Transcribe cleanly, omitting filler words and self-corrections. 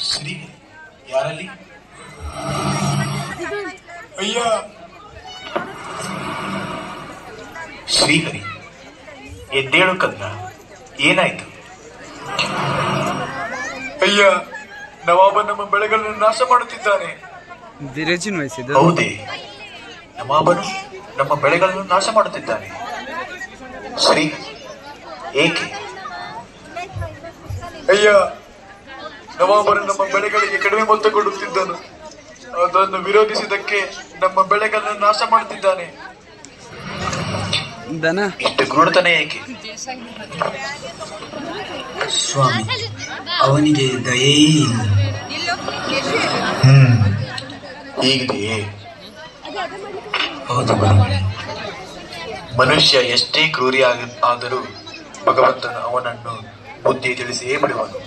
ಶ್ರೀ ಯಾರಲ್ಲಿ? ಅಯ್ಯ, ಶ್ರೀಹರಿ, ಎದ್ದೇಳು ಕಂದ, ಏನಾಯ್ತು? ಅಯ್ಯ, ನವಾಬ ನಮ್ಮ ಬೆಳೆಗಳನ್ನು ನಾಶ ಮಾಡುತ್ತಿದ್ದಾನೆ. ಹೌದೇ? ನವಾಬನು ನಮ್ಮ ಬೆಳೆಗಳನ್ನು ನಾಶ ಮಾಡುತ್ತಿದ್ದಾನೆ. ಶ್ರೀ, ಏಕೆ? ಅಯ್ಯ, ನವಾಬರು ನಮ್ಮ ಬೆಳೆಗಳಿಗೆ ಕಡಿಮೆ ಮೊತ್ತ ಕೊಡುತ್ತಿದ್ದನು. ಅದನ್ನು ವಿರೋಧಿಸಿದ್ದಕ್ಕೆ ನಮ್ಮ ಬೆಳೆಗಳನ್ನು ನಾಶ ಮಾಡುತ್ತಿದ್ದಾನೆ. ಇಷ್ಟು ಕ್ರೂರತನ ಏಕೆ? ಸ್ವಾಮಿ, ಅವನಿಗೆ ದಯೆಯೇ ಇಲ್ಲ. ಹೀಗಿದೆಯೇ? ಹೌದು ಗುರುಗಳೇ. ಮನುಷ್ಯ ಎಷ್ಟೇ ಕ್ರೂರಿ ಆದರೂ ಭಗವಂತನು ಅವನನ್ನು ಬುದ್ಧಿ ತಿಳಿಸಿಯೇ ಬಿಡುವನು.